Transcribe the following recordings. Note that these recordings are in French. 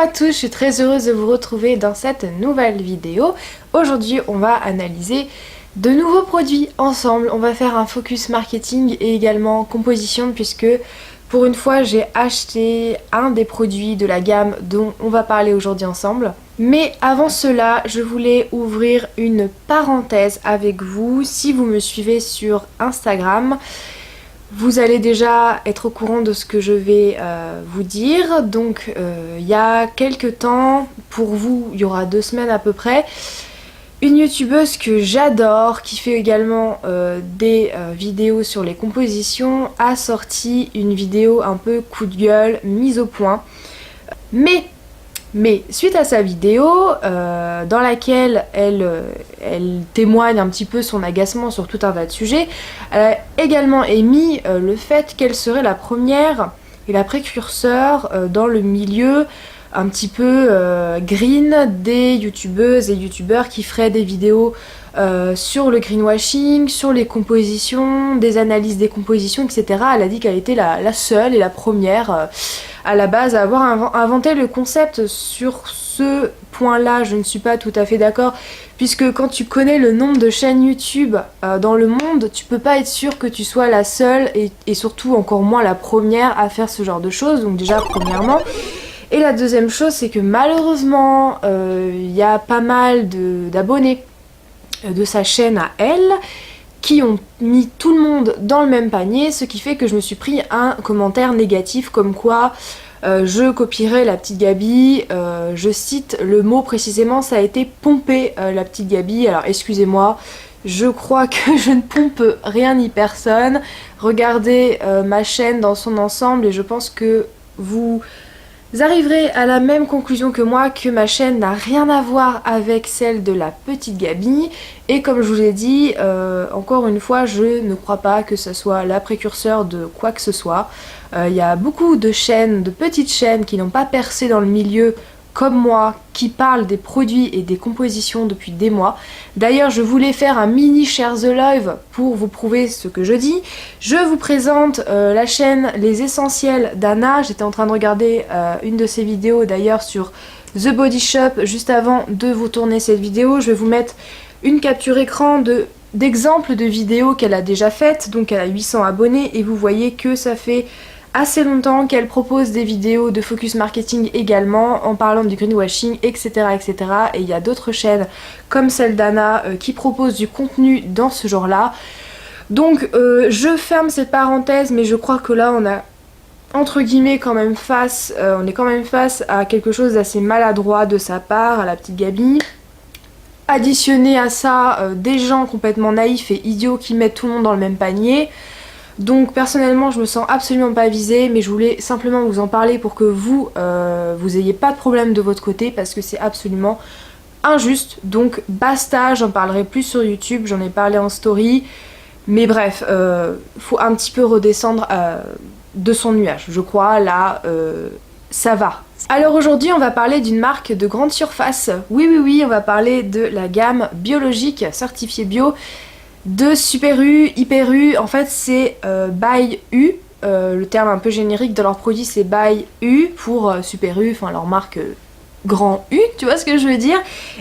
à tous, je suis très heureuse de vous retrouver dans cette nouvelle vidéo. Aujourd'hui, on va analyser de nouveaux produits ensemble. On va faire un focus marketing et également composition puisque pour une fois, j'ai acheté un des produits de la gamme dont on va parler aujourd'hui ensemble. Mais avant cela, je voulais ouvrir une parenthèse avec vous. Si vous me suivez sur Instagram, vous allez déjà être au courant de ce que je vais vous dire. Donc il y a quelques temps, pour vous il y aura 2 semaines à peu près, une youtubeuse que j'adore, qui fait également des vidéos sur les compositions, a sorti une vidéo un peu coup de gueule, mise au point. Mais suite à sa vidéo, dans laquelle elle témoigne un petit peu son agacement sur tout un tas de sujets, elle a également émis le fait qu'elle serait la première et la précurseur dans le milieu un petit peu green des youtubeuses et youtubeurs qui feraient des vidéos sur le greenwashing, sur les compositions, des analyses des compositions, etc. Elle a dit qu'elle était la seule et la première à la base à avoir inventé le concept. Sur ce point-là, je ne suis pas tout à fait d'accord, puisque quand tu connais le nombre de chaînes YouTube dans le monde, tu peux pas être sûr que tu sois la seule et surtout encore moins la première à faire ce genre de choses. Donc déjà, premièrement. Et la deuxième chose, c'est que malheureusement, il y a pas mal d'abonnés de sa chaîne à elle qui ont mis tout le monde dans le même panier, ce qui fait que je me suis pris un commentaire négatif comme quoi je copierais la petite Gabi, je cite le mot précisément, ça a été pomper la petite Gabi. Alors excusez-moi, je crois que je ne pompe rien ni personne. Regardez ma chaîne dans son ensemble et je pense que vous arriverez à la même conclusion que moi, que ma chaîne n'a rien à voir avec celle de la petite Gabi. Et comme je vous l'ai dit, encore une fois, je ne crois pas que ce soit la précurseur de quoi que ce soit. Il y a beaucoup de chaînes, de petites chaînes qui n'ont pas percé dans le milieu comme moi, qui parlent des produits et des compositions depuis des mois. D'ailleurs, je voulais faire un mini Share the Live pour vous prouver ce que je dis. Je vous présente la chaîne Les Essentiels d'Anna. J'étais en train de regarder une de ses vidéos d'ailleurs sur The Body Shop juste avant de vous tourner cette vidéo. Je vais vous mettre une capture écran d'exemples de vidéos qu'elle a déjà faites. Donc elle a 800 abonnés et vous voyez que ça fait assez longtemps qu'elle propose des vidéos de focus marketing également en parlant du greenwashing, etc. etc. Et il y a d'autres chaînes comme celle d'Anna qui proposent du contenu dans ce genre-là. Donc je ferme cette parenthèse, mais je crois que là on a entre guillemets quand même on est quand même face à quelque chose d'assez maladroit de sa part, à la petite Gabi. Additionner à ça des gens complètement naïfs et idiots qui mettent tout le monde dans le même panier. Donc personnellement je me sens absolument pas visée, mais je voulais simplement vous en parler pour que vous ayez pas de problème de votre côté, parce que c'est absolument injuste. Donc basta, j'en parlerai plus sur YouTube, j'en ai parlé en story, mais bref, faut un petit peu redescendre de son nuage, je crois, là ça va. Alors aujourd'hui on va parler d'une marque de grande surface, oui, on va parler de la gamme biologique certifiée bio de Super U, Hyper U. En fait c'est By U, le terme un peu générique de leur produit c'est By U pour Super U, enfin leur marque grand U, tu vois ce que je veux dire.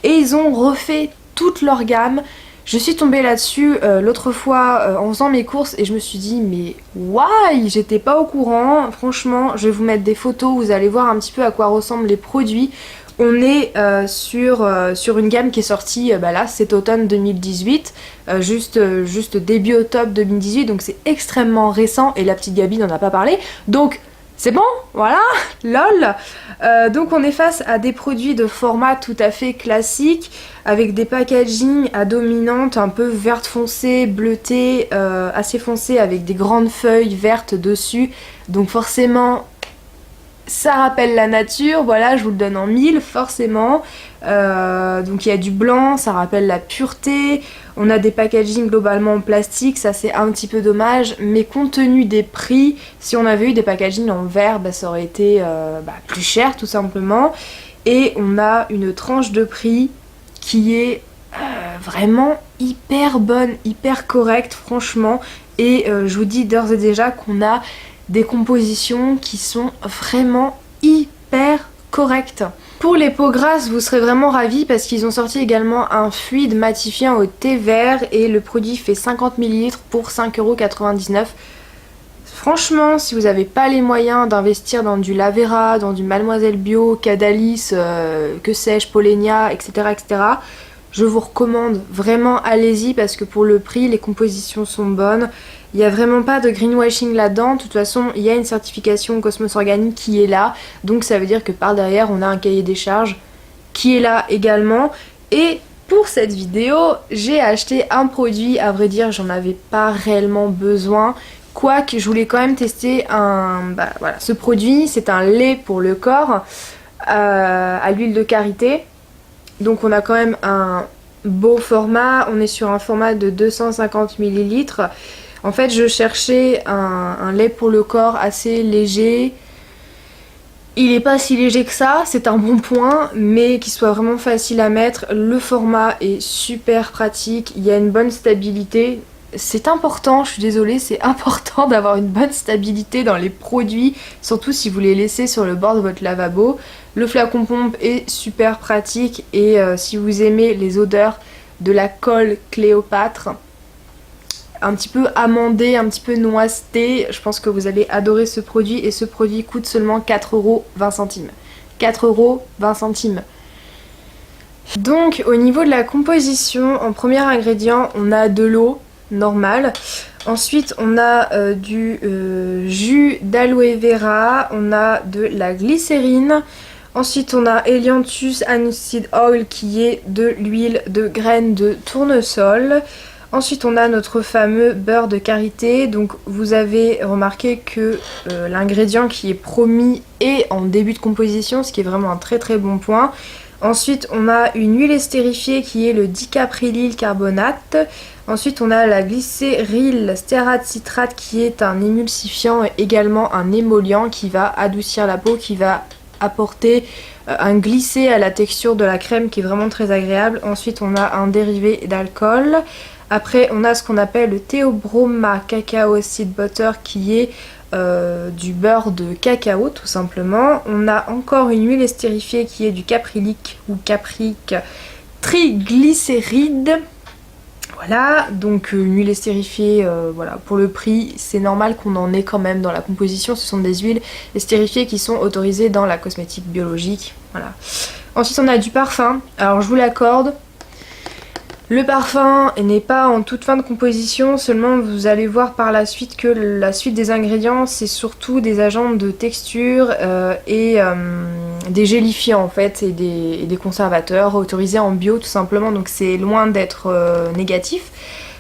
Et ils ont refait toute leur gamme. Je suis tombée là-dessus l'autre fois en faisant mes courses et je me suis dit mais why, j'étais pas au courant. Franchement je vais vous mettre des photos, vous allez voir un petit peu à quoi ressemblent les produits. On est sur une gamme qui est sortie là cet automne 2018, juste début octobre 2018, donc c'est extrêmement récent et la petite Gabi n'en a pas parlé, donc c'est bon, voilà, lol. Donc on est face à des produits de format tout à fait classique, avec des packaging à dominante un peu verte foncée, bleutée, assez foncée, avec des grandes feuilles vertes dessus, donc forcément ça rappelle la nature, voilà, je vous le donne en 1000 forcément. Donc il y a du blanc, ça rappelle la pureté. On a des packaging globalement en plastique, ça c'est un petit peu dommage, mais compte tenu des prix, si on avait eu des packaging en verre, ça aurait été plus cher tout simplement. Et on a une tranche de prix qui est vraiment hyper bonne, hyper correcte franchement. Et je vous dis d'ores et déjà qu'on a des compositions qui sont vraiment hyper correct. Pour les peaux grasses, vous serez vraiment ravis parce qu'ils ont sorti également un fluide matifiant au thé vert et le produit fait 50 ml pour 5,99 €. Franchement, si vous n'avez pas les moyens d'investir dans du Lavera, dans du Mademoiselle Bio, Cadalis, que sais-je, Polenia, etc., etc., je vous recommande vraiment, allez-y parce que pour le prix, les compositions sont bonnes. Il n'y a vraiment pas de greenwashing là-dedans. De toute façon, il y a une certification Cosmos Organique qui est là. Donc ça veut dire que par derrière, on a un cahier des charges qui est là également. Et pour cette vidéo, j'ai acheté un produit. À vrai dire, j'en avais pas réellement besoin. Quoique, je voulais quand même tester voilà, ce produit. C'est un lait pour le corps à l'huile de karité. Donc on a quand même un beau format. On est sur un format de 250 ml. En fait, je cherchais un lait pour le corps assez léger. Il n'est pas si léger que ça, c'est un bon point, mais qui soit vraiment facile à mettre. Le format est super pratique, il y a une bonne stabilité. C'est important, je suis désolée, c'est important d'avoir une bonne stabilité dans les produits, surtout si vous les laissez sur le bord de votre lavabo. Le flacon pompe est super pratique et si vous aimez les odeurs de la colle Cléopâtre, un petit peu amandé, un petit peu noiseté, je pense que vous allez adorer ce produit et ce produit coûte seulement 4,20 €. 4,20 €. Donc au niveau de la composition, en premier ingrédient, on a de l'eau normale. Ensuite on a du jus d'aloe vera, on a de la glycérine. Ensuite on a Helianthus aniseed oil qui est de l'huile de graines de tournesol. Ensuite on a notre fameux beurre de karité, donc vous avez remarqué que l'ingrédient qui est promis est en début de composition, ce qui est vraiment un très très bon point. Ensuite on a une huile estérifiée qui est le dicaprylyl carbonate. Ensuite on a la glycéryl stérate citrate qui est un émulsifiant et également un émollient qui va adoucir la peau, qui va apporter un glissé à la texture de la crème qui est vraiment très agréable. Ensuite on a un dérivé d'alcool. Après on a ce qu'on appelle le Theobroma Cacao Seed Butter qui est du beurre de cacao tout simplement. On a encore une huile estérifiée qui est du caprylique ou caprique triglycéride. Voilà, donc une huile estérifiée, voilà, pour le prix, c'est normal qu'on en ait quand même dans la composition. Ce sont des huiles estérifiées qui sont autorisées dans la cosmétique biologique. Voilà. Ensuite on a du parfum, alors je vous l'accorde. Le parfum n'est pas en toute fin de composition, seulement vous allez voir par la suite que la suite des ingrédients c'est surtout des agents de texture et des gélifiants en fait et des conservateurs autorisés en bio tout simplement, donc c'est loin d'être négatif.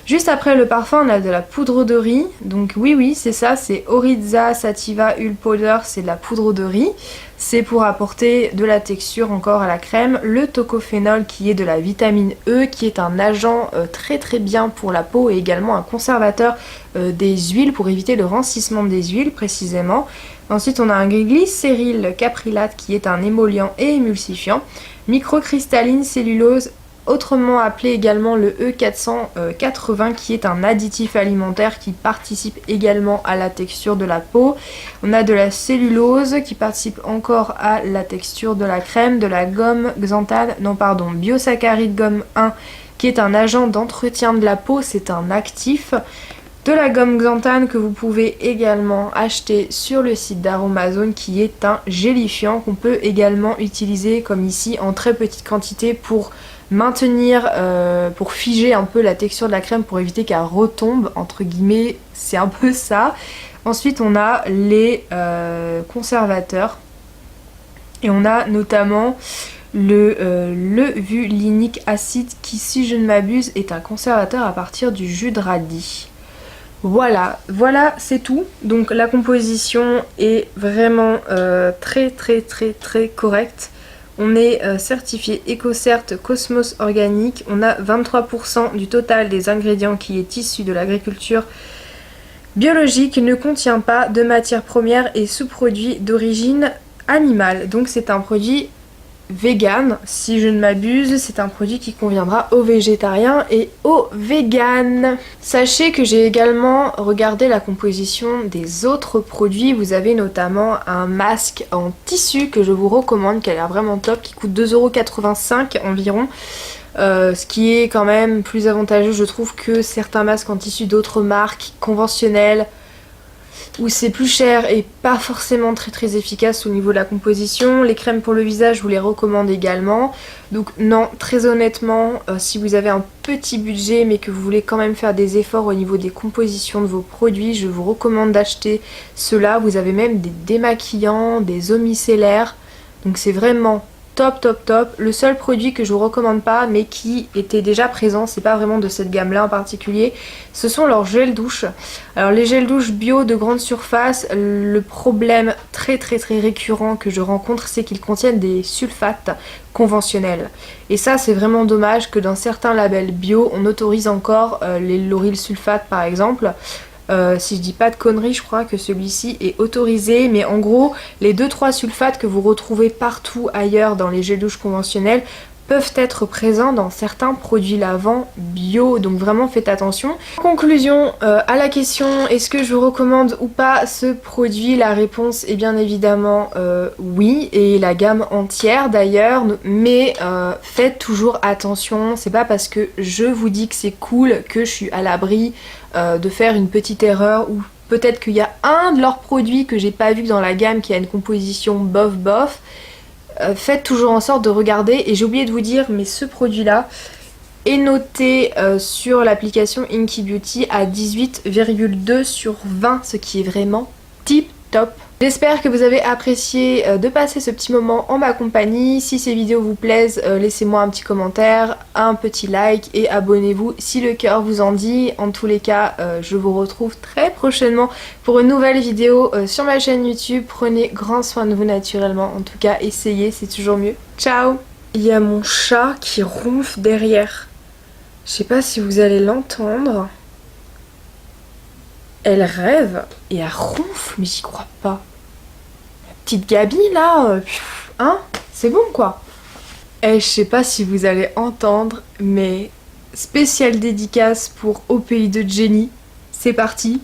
Juste après le parfum on a de la poudre de riz, donc oui c'est ça, c'est Oryza Sativa Hull Powder, c'est de la poudre de riz. C'est pour apporter de la texture encore à la crème. Le tocophénol qui est de la vitamine E, qui est un agent très très bien pour la peau et également un conservateur des huiles pour éviter le rancissement des huiles précisément. Ensuite on a un glycéryl caprylate qui est un émollient et émulsifiant. Microcristalline cellulose, autrement appelé également le E480 qui est un additif alimentaire qui participe également à la texture de la peau. On a de la cellulose qui participe encore à la texture de la crème, de la gomme xanthane, biosaccharide gomme 1 qui est un agent d'entretien de la peau, c'est un actif. De la gomme xanthane que vous pouvez également acheter sur le site d'Aromazone qui est un gélifiant qu'on peut également utiliser comme ici en très petite quantité pour maintenir, pour figer un peu la texture de la crème pour éviter qu'elle retombe entre guillemets, c'est un peu ça. Ensuite on a les conservateurs et on a notamment le levulinique acide qui si je ne m'abuse est un conservateur à partir du jus de radis. Voilà c'est tout. Donc la composition est vraiment très correcte. On est certifié EcoCert Cosmos Organique. On a 23% du total des ingrédients qui est issu de l'agriculture biologique. Il ne contient pas de matières premières et sous-produits d'origine animale. Donc c'est un produit vegan, si je ne m'abuse. C'est un produit qui conviendra aux végétariens et aux véganes. Sachez que j'ai également regardé la composition des autres produits. Vous avez notamment un masque en tissu que je vous recommande, qui a l'air vraiment top, qui coûte 2,85 € environ. Ce qui est quand même plus avantageux, je trouve, que certains masques en tissu d'autres marques conventionnelles, où c'est plus cher et pas forcément très efficace au niveau de la composition. Les crèmes pour le visage, je vous les recommande également. Donc non, très honnêtement, si vous avez un petit budget mais que vous voulez quand même faire des efforts au niveau des compositions de vos produits, je vous recommande d'acheter ceux-là. Vous avez même des démaquillants, des eaux micellaires, donc c'est vraiment top. Le seul produit que je vous recommande pas mais qui était déjà présent, c'est pas vraiment de cette gamme là en particulier, ce sont leurs gels douche. Alors les gels douche bio de grande surface, le problème très récurrent que je rencontre, c'est qu'ils contiennent des sulfates conventionnels. Et ça c'est vraiment dommage que dans certains labels bio on autorise encore les lauryl sulfate par exemple. Si je dis pas de conneries, je crois que celui-ci est autorisé, mais en gros les 2-3 sulfates que vous retrouvez partout ailleurs dans les gels douche conventionnels peuvent être présents dans certains produits lavants bio, donc vraiment faites attention. En conclusion, à la question est-ce que je vous recommande ou pas ce produit, la réponse est bien évidemment oui, et la gamme entière d'ailleurs, mais faites toujours attention, c'est pas parce que je vous dis que c'est cool que je suis à l'abri de faire une petite erreur, ou peut-être qu'il y a un de leurs produits que j'ai pas vu dans la gamme qui a une composition bof. Faites toujours en sorte de regarder. Et j'ai oublié de vous dire, mais ce produit là est noté sur l'application Inky Beauty à 18,2 sur 20, ce qui est vraiment tip top. J'espère que vous avez apprécié de passer ce petit moment en ma compagnie. Si ces vidéos vous plaisent, laissez-moi un petit commentaire, un petit like et abonnez-vous si le cœur vous en dit. En tous les cas, je vous retrouve très prochainement pour une nouvelle vidéo sur ma chaîne YouTube. Prenez grand soin de vous naturellement. En tout cas, essayez, c'est toujours mieux. Ciao! Il y a mon chat qui ronfle derrière. Je sais pas si vous allez l'entendre. Elle rêve et elle ronfle, mais j'y crois pas. La petite Gabi là, hein, c'est bon quoi. Et je sais pas si vous allez entendre, mais spéciale dédicace pour Au pays de Jenny. C'est parti.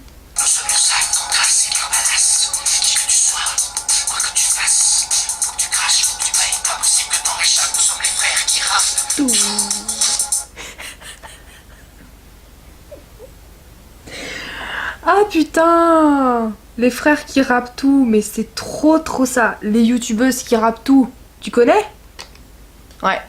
Ah putain, les frères qui rappent tout, mais c'est trop ça. Les youtubeuses qui rappent tout, tu connais? Ouais.